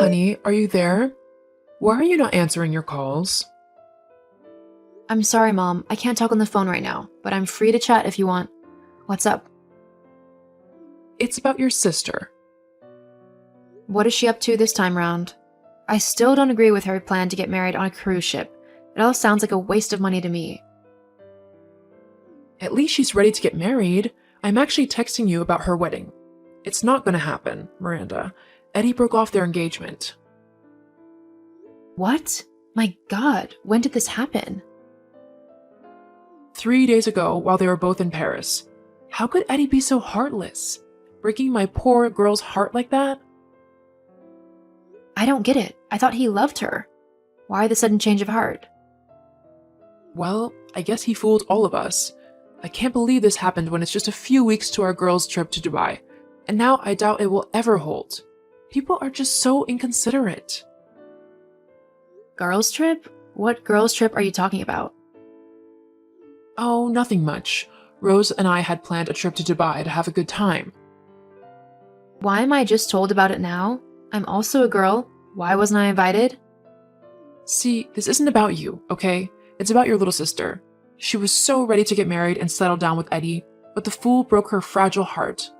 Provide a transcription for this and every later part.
honey, are you there? Why are you not answering your calls? I'm sorry, Mom. I can't talk on the phone right now, but I'm free to chat if you want. What's up? It's about your sister. What is she up to this time round? I still don't agree with her plan to get married on a cruise ship. It all sounds like a waste of money to me. At least she's ready to get married. I'm actually texting you about her wedding. It's not gonna happen, Miranda. Eddie broke off their engagement. What? My God, when did this happen? 3 days ago, while they were both in Paris. How could Eddie be so heartless? Breaking my poor girl's heart like that? I don't get it. I thought he loved her. Why the sudden change of heart? Well, I guess he fooled all of us. I can't believe this happened when it's just a few weeks to our girls' trip to Dubai. And now I doubt it will ever hold. People are just so inconsiderate. Girls' trip? What girls' trip are you talking about? Oh, nothing much. Rose and I had planned a trip to Dubai to have a good time. Why am I just told about it now? I'm also a girl. Why wasn't I invited? See, this isn't about you, okay? It's about your little sister. She was so ready to get married and settle down with Eddie, but the fool broke her fragile heart.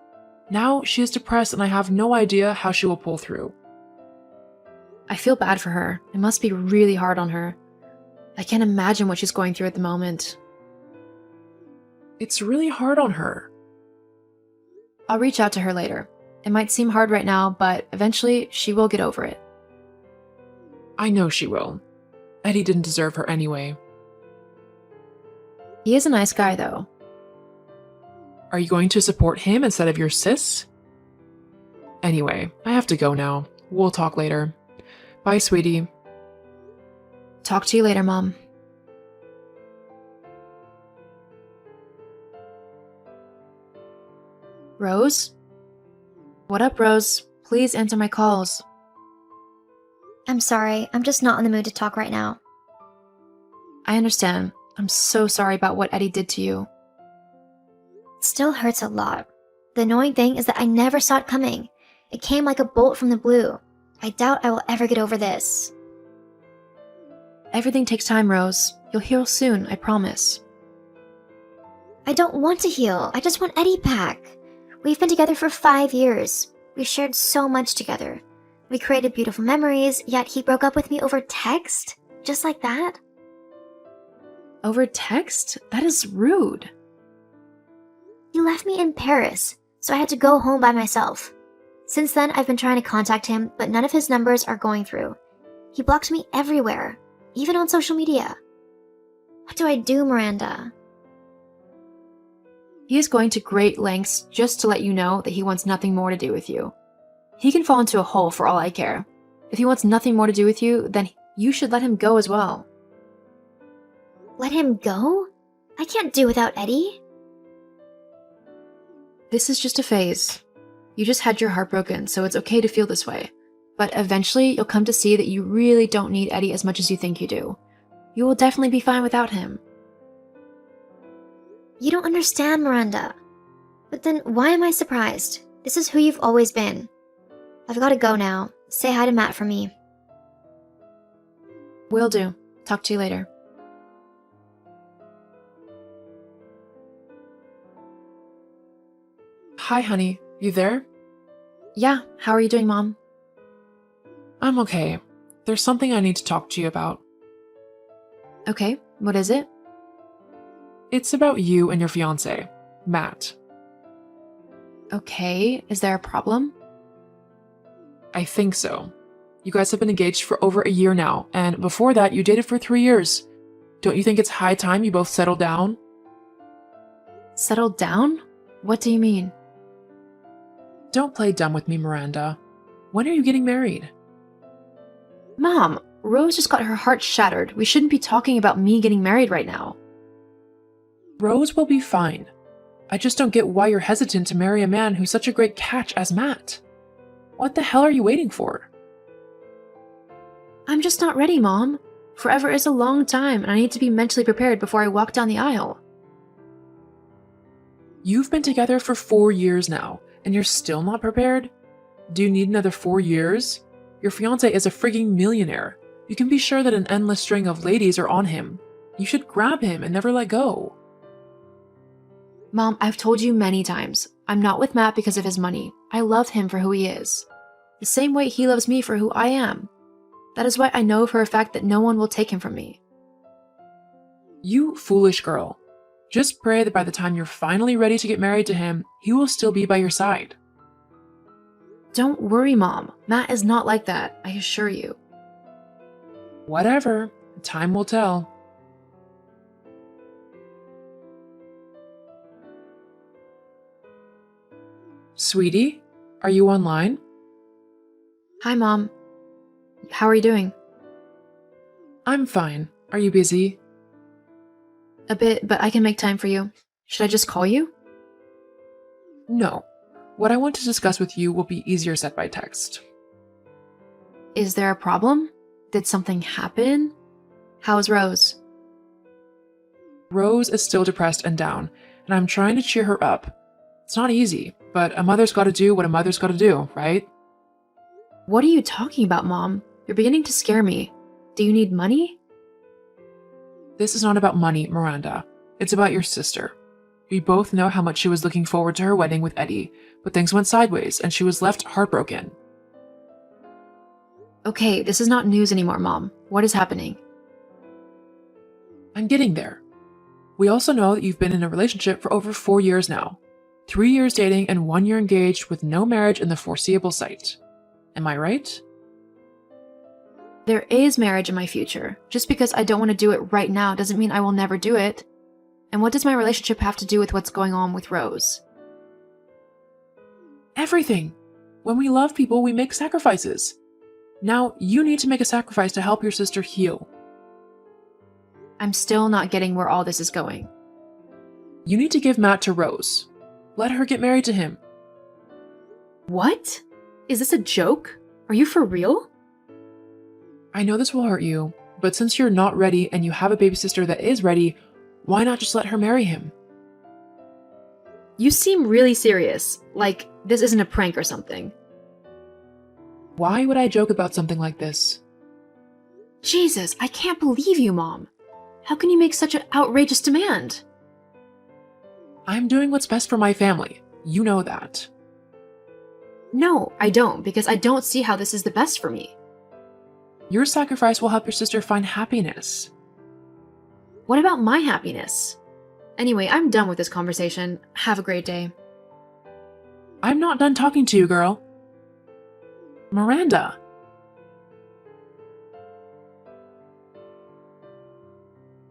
Now she is depressed and I have no idea how she will pull through. I feel bad for her. It must be really hard on her. I can't imagine what she's going through at the moment. It's really hard on her. I'll reach out to her later. It might seem hard right now, but eventually she will get over it. I know she will. Eddie didn't deserve her anyway. He is a nice guy, though. Are you going to support him instead of your sis? Anyway, I have to go now. We'll talk later. Bye, sweetie. Talk to you later, Mom. Rose? What up, Rose? Please answer my calls. I'm sorry, I'm just not in the mood to talk right now. I understand. I'm so sorry about what Eddie did to you. It still hurts a lot. The annoying thing is that I never saw it coming. It came like a bolt from the blue. I doubt I will ever get over this. Everything takes time, Rose. You'll heal soon, I promise. I don't want to heal. I just want Eddie back. We've been together for 5 years. We shared so much together. We created beautiful memories, yet he broke up with me over text? Just like that? Over text? That is rude. He left me in Paris, so I had to go home by myself. Since then, I've been trying to contact him, but none of his numbers are going through. He blocked me everywhere, even on social media. What do I do, Miranda? He is going to great lengths just to let you know that he wants nothing more to do with you. He can fall into a hole for all I care. If he wants nothing more to do with you, then you should let him go as well. Let him go? I can't do without Eddie. This is just a phase. You just had your heart broken, so it's okay to feel this way. But eventually, you'll come to see that you really don't need Eddie as much as you think you do. You will definitely be fine without him. You don't understand, Miranda. But then why am I surprised? This is who you've always been. I've got to go now. Say hi to Matt for me. Will do. Talk to you later. Hi, honey. You there? Yeah, how are you doing, Mom? I'm okay. There's something I need to talk to you about. Okay, what is it? It's about you and your fiancé, Matt. Okay, is there a problem? I think so. You guys have been engaged for over a year now, and before that, you dated for 3 years. Don't you think it's high time you both settle down? Settled down? What do you mean? Don't play dumb with me, Miranda. When are you getting married? Mom, Rose just got her heart shattered. We shouldn't be talking about me getting married right now. Rose will be fine. I just don't get why you're hesitant to marry a man who's such a great catch as Matt. What the hell are you waiting for? I'm just not ready, Mom. Forever is a long time, and I need to be mentally prepared before I walk down the aisle. You've been together for 4 years now, and you're still not prepared? Do you need another 4 years? Your fiance is a frigging millionaire. You can be sure that an endless string of ladies are on him. You should grab him and never let go. Mom, I've told you many times, I'm not with Matt because of his money. I love him for who he is. The same way he loves me for who I am. That is why I know for a fact that no one will take him from me. You foolish girl. Just pray that by the time you're finally ready to get married to him, he will still be by your side. Don't worry, Mom. Matt is not like that, I assure you. Whatever. Time will tell. Sweetie, are you online? Hi, Mom. How are you doing? I'm fine. Are you busy? A bit, but I can make time for you. Should I just call you? No. What I want to discuss with you will be easier said by text. Is there a problem? Did something happen? How's Rose? Rose is still depressed and down, and I'm trying to cheer her up. It's not easy, but a mother's gotta do what a mother's gotta do, right? What are you talking about, Mom? You're beginning to scare me. Do you need money? This is not about money, Miranda. It's about your sister. We both know how much she was looking forward to her wedding with Eddie, but things went sideways and she was left heartbroken. Okay, this is not news anymore, Mom. What is happening? I'm getting there. We also know that you've been in a relationship for over 4 years now. 3 years dating and 1 year engaged with no marriage in the foreseeable sight. Am I right? There is marriage in my future. Just because I don't want to do it right now doesn't mean I will never do it. And what does my relationship have to do with what's going on with Rose? Everything. When we love people, we make sacrifices. Now, you need to make a sacrifice to help your sister heal. I'm still not getting where all this is going. You need to give Matt to Rose. Let her get married to him. What? Is this a joke? Are you for real? I know this will hurt you, but since you're not ready and you have a baby sister that is ready, why not just let her marry him? You seem really serious, like this isn't a prank or something. Why would I joke about something like this? Jesus, I can't believe you, Mom. How can you make such an outrageous demand? I'm doing what's best for my family. You know that. No, I don't, because I don't see how this is the best for me. Your sacrifice will help your sister find happiness. What about my happiness? Anyway, I'm done with this conversation. Have a great day. I'm not done talking to you, girl. Miranda.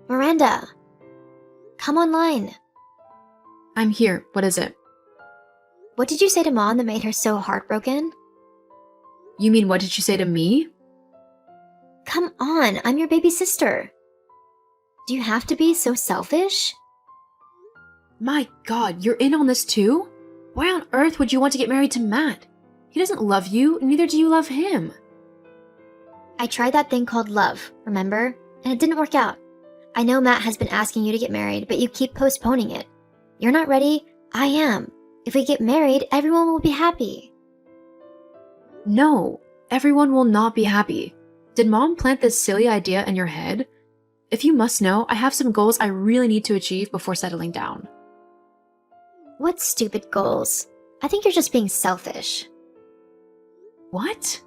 Miranda, come online. I'm here. What is it? What did you say to Mom that made her so heartbroken? You mean what did you say to me? Come on, I'm your baby sister. Do you have to be so selfish? My God, you're in on this too? Why on earth would you want to get married to Matt? He doesn't love you, and neither do you love him. I tried that thing called love, remember? And it didn't work out. I know Matt has been asking you to get married, but you keep postponing it. You're not ready. I am. If we get married, everyone will be happy. No, everyone will not be happy. Did Mom plant this silly idea in your head? If you must know, I have some goals I really need to achieve before settling down. What stupid goals? I think you're just being selfish. What?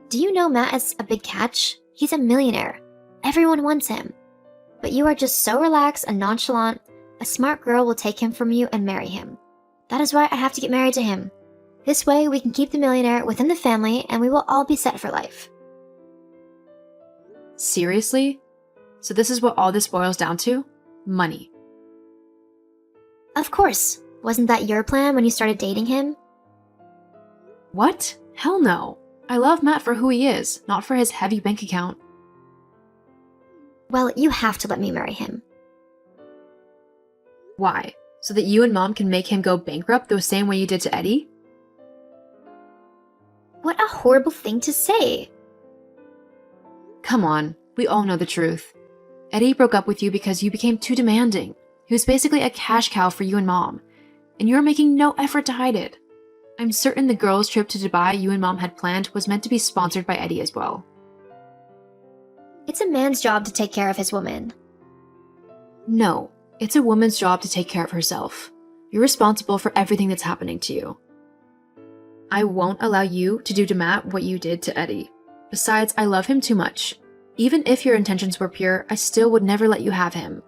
Do you know Matt is a big catch? He's a millionaire. Everyone wants him. But you are just so relaxed and nonchalant, a smart girl will take him from you and marry him. That is why I have to get married to him. This way we can keep the millionaire within the family and we will all be set for life. Seriously? So this is what all this boils down to? Money. Of course. Wasn't that your plan when you started dating him? What? Hell no. I love Matt for who he is, not for his heavy bank account. Well, you have to let me marry him. Why? So that you and Mom can make him go bankrupt the same way you did to Eddie? What a horrible thing to say. Come on, we all know the truth. Eddie broke up with you because you became too demanding. He was basically a cash cow for you and Mom, and you're making no effort to hide it. I'm certain the girls' trip to Dubai you and Mom had planned was meant to be sponsored by Eddie as well. It's a man's job to take care of his woman. No, it's a woman's job to take care of herself. You're responsible for everything that's happening to you. I won't allow you to do to Matt what you did to Eddie. Besides, I love him too much. Even if your intentions were pure, I still would never let you have him.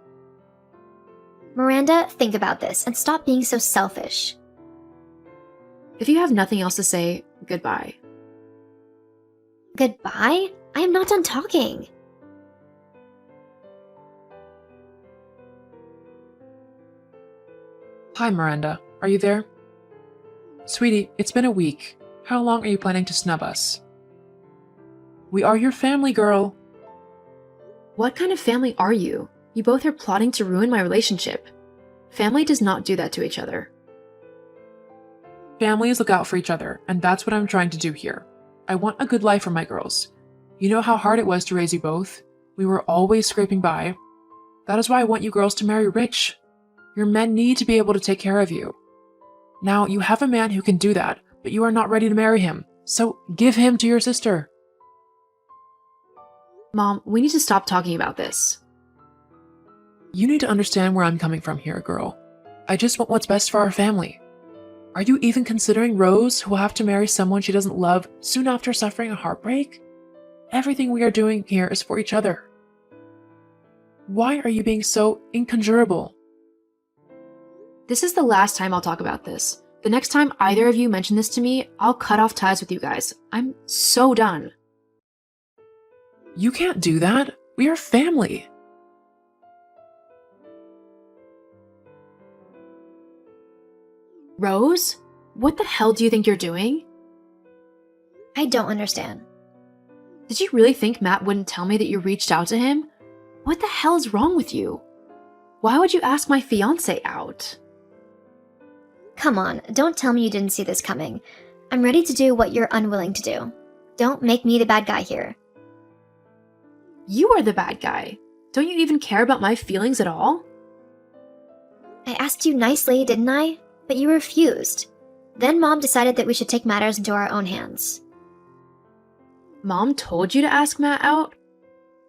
Miranda, think about this and stop being so selfish. If you have nothing else to say, goodbye. Goodbye? I am not done talking. Hi, Miranda. Are you there? Sweetie, it's been a week. How long are you planning to snub us? We are your family, girl. What kind of family are you? You both are plotting to ruin my relationship. Family does not do that to each other. Families look out for each other, and that's what I'm trying to do here. I want a good life for my girls. You know how hard it was to raise you both? We were always scraping by. That is why I want you girls to marry rich. Your men need to be able to take care of you. Now, you have a man who can do that, but you are not ready to marry him, so give him to your sister. Mom, we need to stop talking about this. You need to understand where I'm coming from here, girl. I just want what's best for our family. Are you even considering Rose, who will have to marry someone she doesn't love soon after suffering a heartbreak? Everything we are doing here is for each other. Why are you being so inconjurable? This is the last time I'll talk about this. The next time either of you mention this to me, I'll cut off ties with you guys. I'm so done. You can't do that. We are family. Rose? What the hell do you think you're doing? I don't understand. Did you really think Matt wouldn't tell me that you reached out to him? What the hell is wrong with you? Why would you ask my fiancé out? Come on, don't tell me you didn't see this coming. I'm ready to do what you're unwilling to do. Don't make me the bad guy here. You are the bad guy. Don't you even care about my feelings at all? I asked you nicely, didn't I? But you refused. Then Mom decided that we should take matters into our own hands. Mom told you to ask Matt out?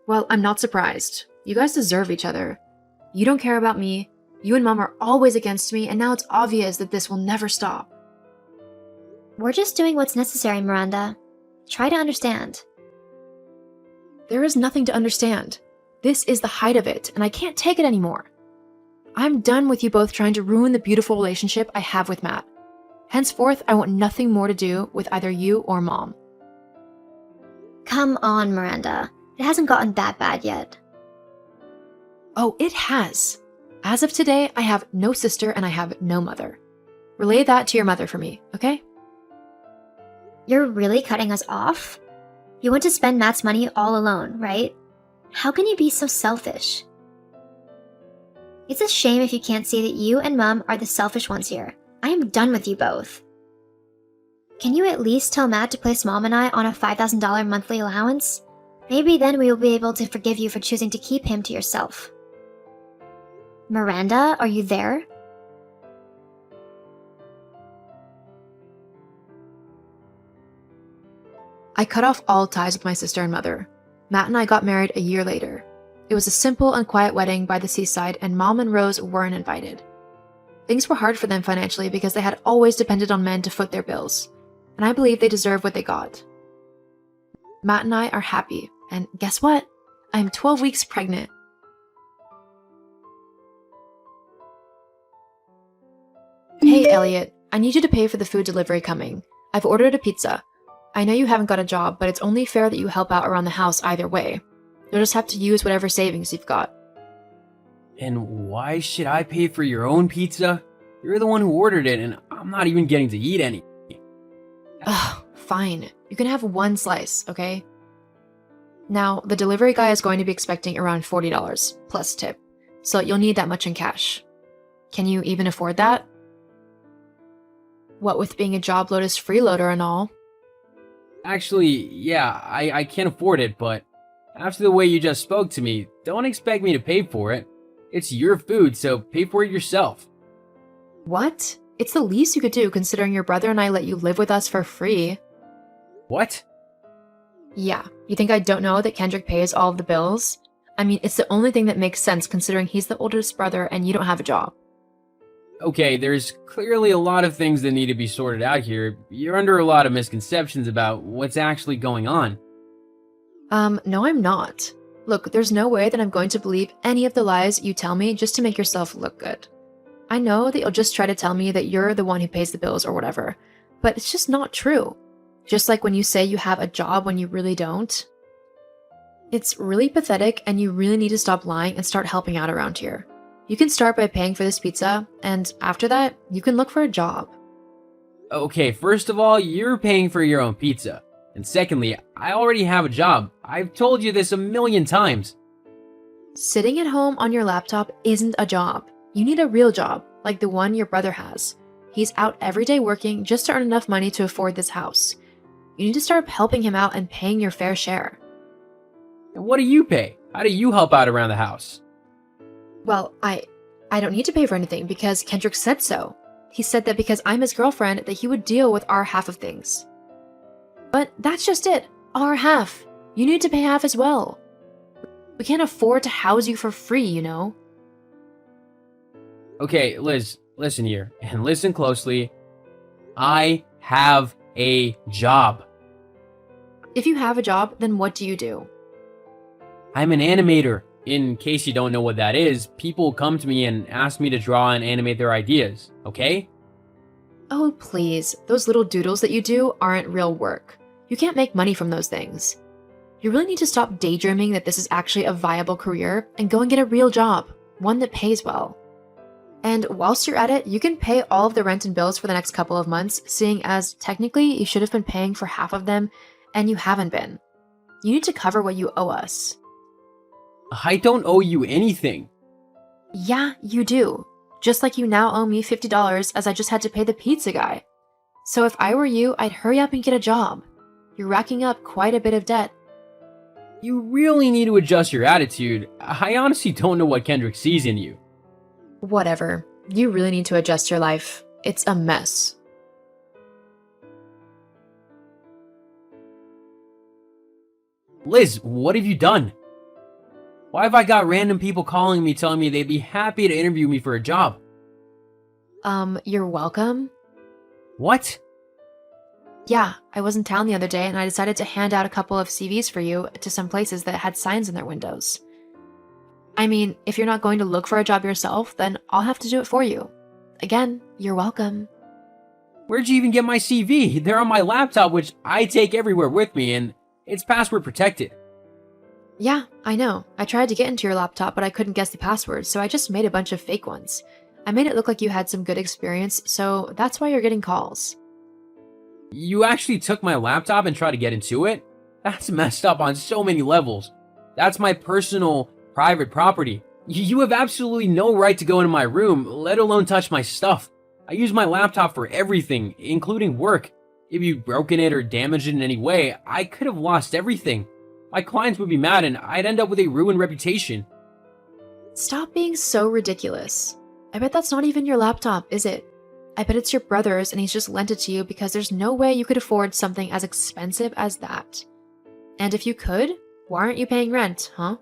Well, I'm not surprised. You guys deserve each other. You don't care about me. You and Mom are always against me, and now it's obvious that this will never stop. We're just doing what's necessary, Miranda. Try to understand. There is nothing to understand. This is the height of it, and I can't take it anymore. I'm done with you both trying to ruin the beautiful relationship I have with Matt. Henceforth, I want nothing more to do with either you or Mom. Come on, Miranda. It hasn't gotten that bad yet. Oh, it has. As of today, I have no sister and I have no mother. Relay that to your mother for me, okay? You're really cutting us off? You want to spend Matt's money all alone, right? How can you be so selfish? It's a shame if you can't see that you and Mom are the selfish ones here. I am done with you both. Can you at least tell Matt to place Mom and I on a $5,000 monthly allowance? Maybe then we will be able to forgive you for choosing to keep him to yourself. Miranda, are you there? I cut off all ties with my sister and mother. Matt and I got married a year later. It was a simple and quiet wedding by the seaside, and Mom and Rose weren't invited. Things were hard for them financially because they had always depended on men to foot their bills, and I believe they deserve what they got. Matt and I are happy, and guess what? I'm 12 weeks pregnant. Hey, Elliot, I need you to pay for the food delivery coming. I've ordered a pizza. I know you haven't got a job, but it's only fair that you help out around the house either way. You'll just have to use whatever savings you've got. And why should I pay for your own pizza? You're the one who ordered it, and I'm not even getting to eat any. Ugh, fine. You can have one slice, okay? Now, the delivery guy is going to be expecting around $40, plus tip, so you'll need that much in cash. Can you even afford that? What with being a job Lotus freeloader and all. Actually, yeah, I can't afford it, but after the way you just spoke to me, don't expect me to pay for it. It's your food, so pay for it yourself. What? It's the least you could do considering your brother and I let you live with us for free. What? Yeah, you think I don't know that Kendrick pays all of the bills? I mean, it's the only thing that makes sense considering he's the oldest brother and you don't have a job. Okay, there's clearly a lot of things that need to be sorted out here. You're under a lot of misconceptions about what's actually going on. No, I'm not. Look, there's no way that I'm going to believe any of the lies you tell me just to make yourself look good. I know that you'll just try to tell me that you're the one who pays the bills or whatever, but it's just not true. Just like when you say you have a job when you really don't. It's really pathetic and you really need to stop lying and start helping out around here. You can start by paying for this pizza, and after that, you can look for a job. Okay, first of all, you're paying for your own pizza. And secondly, I already have a job. I've told you this a million times. Sitting at home on your laptop isn't a job. You need a real job, like the one your brother has. He's out every day working just to earn enough money to afford this house. You need to start helping him out and paying your fair share. And what do you pay? How do you help out around the house? Well, I don't need to pay for anything because Kendrick said so. He said that because I'm his girlfriend that he would deal with our half of things. But that's just it. Our half. You need to pay half as well. We can't afford to house you for free, you know? Okay, Liz, listen here, and listen closely. I have a job. If you have a job, then what do you do? I'm an animator. In case you don't know what that is, people come to me and ask me to draw and animate their ideas, okay? Oh, please. Those little doodles that you do aren't real work. You can't make money from those things. You really need to stop daydreaming that this is actually a viable career and go and get a real job, one that pays well. And whilst you're at it, you can pay all of the rent and bills for the next couple of months, seeing as technically you should have been paying for half of them and you haven't been. You need to cover what you owe us. I don't owe you anything. Yeah, you do. Just like you now owe me $50 as I just had to pay the pizza guy. So if I were you, I'd hurry up and get a job. You're racking up quite a bit of debt. You really need to adjust your attitude. I honestly don't know what Kendrick sees in you. Whatever. You really need to adjust your life. It's a mess. Liz, what have you done? Why have I got random people calling me telling me they'd be happy to interview me for a job? You're welcome? What? Yeah, I was in town the other day and I decided to hand out a couple of CVs for you to some places that had signs in their windows. I mean, if you're not going to look for a job yourself, then I'll have to do it for you. Again, you're welcome. Where'd you even get my CV? They're on my laptop, which I take everywhere with me, and it's password protected. Yeah, I know. I tried to get into your laptop, but I couldn't guess the password, so I just made a bunch of fake ones. I made it look like you had some good experience, so that's why you're getting calls. You actually took my laptop and tried to get into it? That's messed up on so many levels. That's my personal, private property. You have absolutely no right to go into my room, let alone touch my stuff. I use my laptop for everything, including work. If you'd broken it or damaged it in any way, I could have lost everything. My clients would be mad and I'd end up with a ruined reputation. Stop being so ridiculous. I bet that's not even your laptop, is it? I bet it's your brother's and he's just lent it to you because there's no way you could afford something as expensive as that. And if you could, why aren't you paying rent, huh?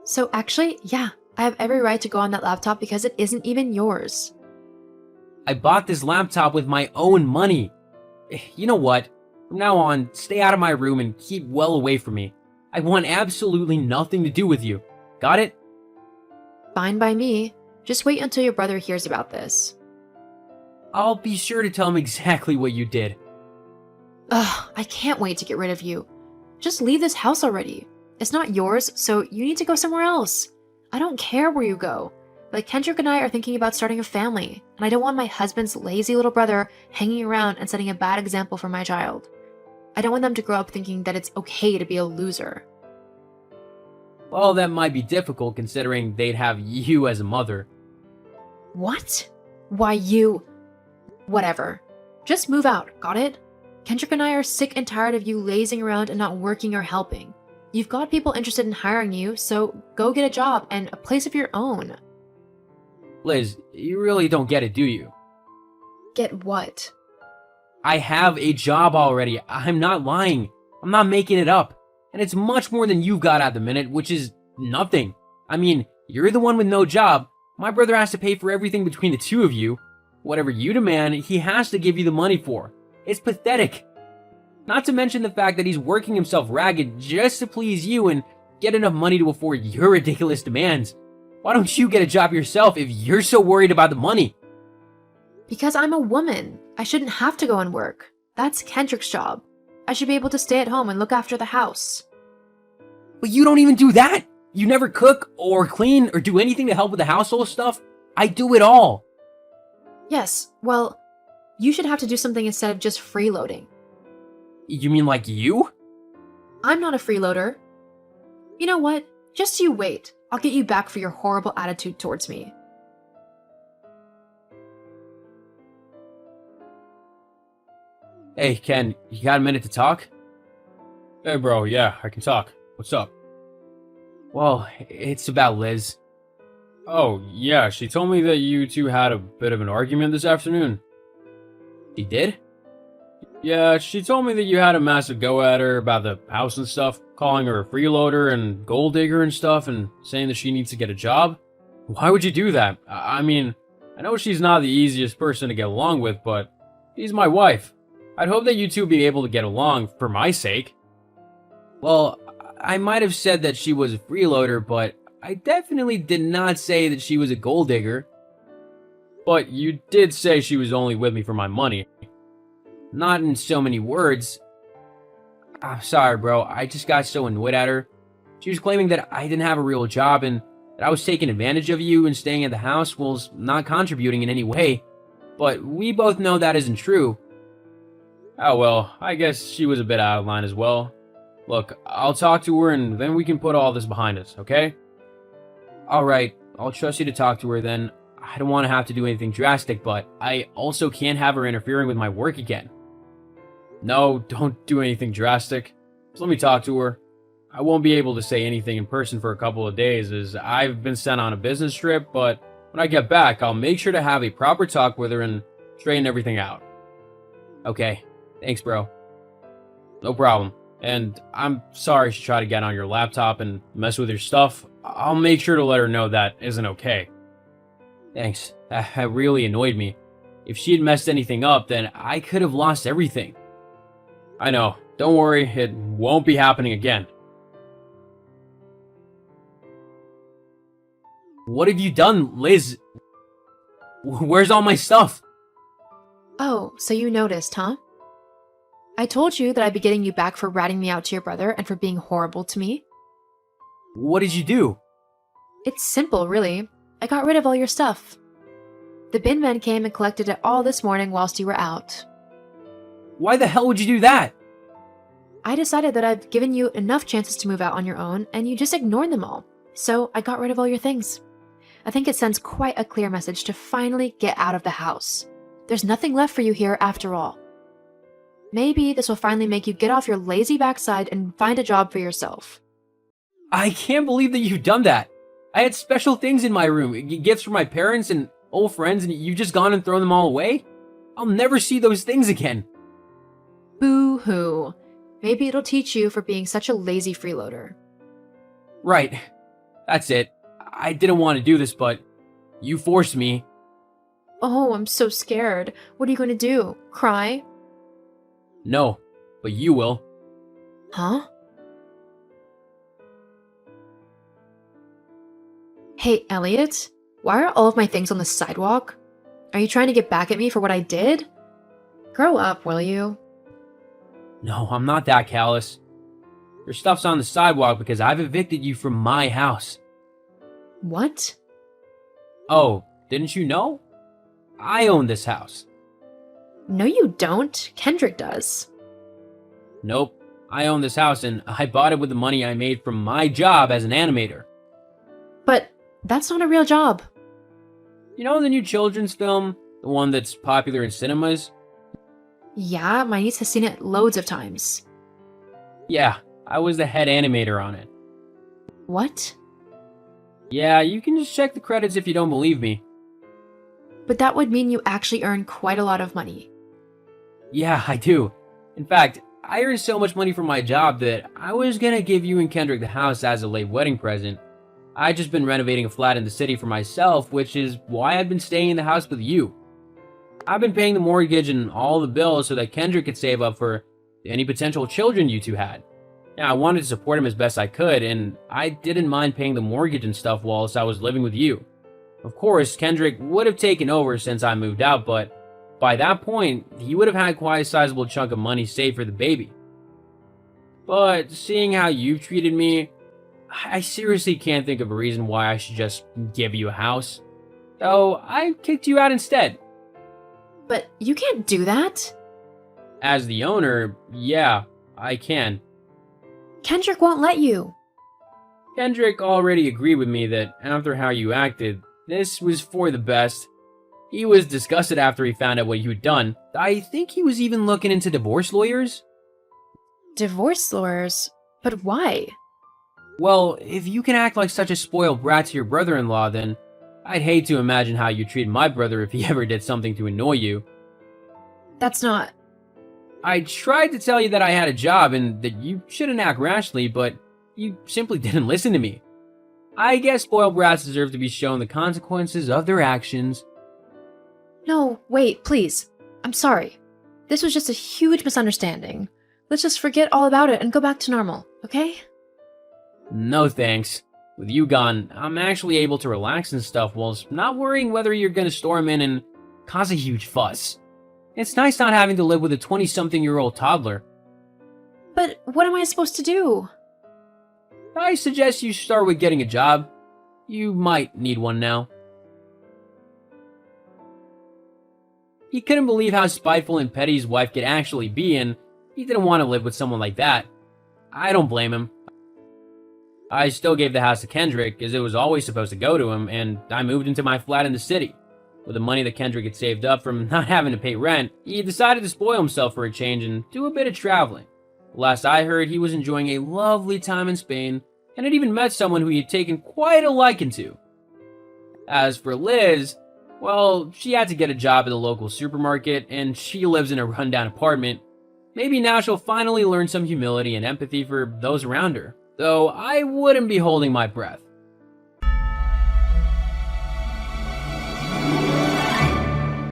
So actually, yeah, I have every right to go on that laptop because it isn't even yours. I bought this laptop with my own money. You know what? From now on, stay out of my room and keep well away from me. I want absolutely nothing to do with you. Got it? Fine by me. Just wait until your brother hears about this. I'll be sure to tell him exactly what you did. Ugh, I can't wait to get rid of you. Just leave this house already. It's not yours, so you need to go somewhere else. I don't care where you go. But Kendrick and I are thinking about starting a family, and I don't want my husband's lazy little brother hanging around and setting a bad example for my child. I don't want them to grow up thinking that it's okay to be a loser. Well, that might be difficult considering they'd have you as a mother. What? Why you... Whatever. Just move out, got it? Kendrick and I are sick and tired of you lazing around and not working or helping. You've got people interested in hiring you, so go get a job and a place of your own. Liz, you really don't get it, do you? Get what? I have a job already. I'm not lying. I'm not making it up. And it's much more than you've got at the minute, which is nothing. I mean, you're the one with no job. My brother has to pay for everything between the two of you. Whatever you demand, he has to give you the money for. It's pathetic. Not to mention the fact that he's working himself ragged just to please you and get enough money to afford your ridiculous demands. Why don't you get a job yourself if you're so worried about the money? Because I'm a woman. I shouldn't have to go and work. That's Kendrick's job. I should be able to stay at home and look after the house. But you don't even do that. You never cook or clean or do anything to help with the household stuff. I do it all. Yes, well, you should have to do something instead of just freeloading. You mean like you? I'm not a freeloader. You know what? Just you wait. I'll get you back for your horrible attitude towards me. Hey, Ken, you got a minute to talk? Hey bro, yeah, I can talk. What's up? Well, it's about Liz. Oh, yeah, she told me that you two had a bit of an argument this afternoon. She did? Yeah, she told me that you had a massive go at her about the house and stuff, calling her a freeloader and gold digger and stuff, and saying that she needs to get a job. Why would you do that? I mean, I know she's not the easiest person to get along with, but she's my wife. I'd hope that you two be able to get along for my sake. Well, I might have said that she was a freeloader, but I definitely did not say that she was a gold digger. But you did say she was only with me for my money. Not in so many words. I'm sorry, bro. I just got so annoyed at her. She was claiming that I didn't have a real job and that I was taking advantage of you and staying at the house while not contributing in any way. But we both know that isn't true. Oh well, I guess she was a bit out of line as well. Look, I'll talk to her and then we can put all this behind us, okay? Alright, I'll trust you to talk to her then. I don't want to have to do anything drastic, but I also can't have her interfering with my work again. No, don't do anything drastic. Just let me talk to her. I won't be able to say anything in person for a couple of days as I've been sent on a business trip, but when I get back, I'll make sure to have a proper talk with her and straighten everything out. Okay, thanks, bro. No problem. And I'm sorry she tried to get on your laptop and mess with your stuff. I'll make sure to let her know that isn't okay. Thanks. That really annoyed me. If she had messed anything up, then I could have lost everything. I know. Don't worry, it won't be happening again. What have you done, Liz? Where's all my stuff? Oh, so you noticed, huh? I told you that I'd be getting you back for ratting me out to your brother and for being horrible to me. What did you do? It's simple, really. I got rid of all your stuff. The bin men came and collected it all this morning whilst you were out. Why the hell would you do that? I decided that I've given you enough chances to move out on your own, and you just ignored them all. So I got rid of all your things. I think it sends quite a clear message to finally get out of the house. There's nothing left for you here after all. Maybe this will finally make you get off your lazy backside and find a job for yourself. I can't believe that you've done that. I had special things in my room, gifts from my parents and old friends, and you've just gone and thrown them all away? I'll never see those things again. Boo-hoo. Maybe it'll teach you for being such a lazy freeloader. Right. That's it. I didn't want to do this, but you forced me. Oh, I'm so scared. What are you going to do? Cry? No, but you will. Huh? Hey, Elliot, why are all of my things on the sidewalk? Are you trying to get back at me for what I did? Grow up, will you? No, I'm not that callous. Your stuff's on the sidewalk because I've evicted you from my house. What? Oh, didn't you know? I own this house. No, you don't. Kendrick does. Nope. I own this house and I bought it with the money I made from my job as an animator. But that's not a real job. You know the new children's film? The one that's popular in cinemas? Yeah, my niece has seen it loads of times. Yeah, I was the head animator on it. What? Yeah, you can just check the credits if you don't believe me. but that would mean you actually earn quite a lot of money. Yeah, I do. In fact, I earn so much money from my job that I was gonna give you and Kendrick the house as a late wedding present. I just been renovating a flat in the city for myself, which is why I've been staying in the house with you. I've been paying the mortgage and all the bills so that Kendrick could save up for any potential children you two had. Now, I wanted to support him as best I could, and I didn't mind paying the mortgage and stuff whilst I was living with you. Of course, Kendrick would have taken over since I moved out, but by that point, he would have had quite a sizable chunk of money saved for the baby. But seeing how you've treated me, I seriously can't think of a reason why I should just give you a house. So I kicked you out instead. But you can't do that. As the owner, yeah, I can. Kendrick won't let you. Kendrick already agreed with me that after how you acted, this was for the best. He was disgusted after he found out what you'd done. I think he was even looking into divorce lawyers. Divorce lawyers? But why? Well, if you can act like such a spoiled brat to your brother-in-law, then I'd hate to imagine how you treat my brother if he ever did something to annoy you. That's not... I tried to tell you that I had a job and that you shouldn't act rashly, but you simply didn't listen to me. I guess spoiled brats deserve to be shown the consequences of their actions. No, wait, please. I'm sorry. This was just a huge misunderstanding. Let's just forget all about it and go back to normal, okay? No thanks. With you gone, I'm actually able to relax and stuff whilst not worrying whether you're gonna storm in and cause a huge fuss. It's nice not having to live with a 20-something-year-old toddler. But what am I supposed to do? I suggest you start with getting a job. You might need one now. He couldn't believe how spiteful and petty his wife could actually be, and he didn't want to live with someone like that. I don't blame him. I still gave the house to Kendrick, as it was always supposed to go to him, and I moved into my flat in the city. With the money that Kendrick had saved up from not having to pay rent, he decided to spoil himself for a change and do a bit of traveling. Last I heard, he was enjoying a lovely time in Spain, and had even met someone who he had taken quite a liking to. As for Liz, well, she had to get a job at the local supermarket, and she lives in a rundown apartment. Maybe now she'll finally learn some humility and empathy for those around her, though I wouldn't be holding my breath.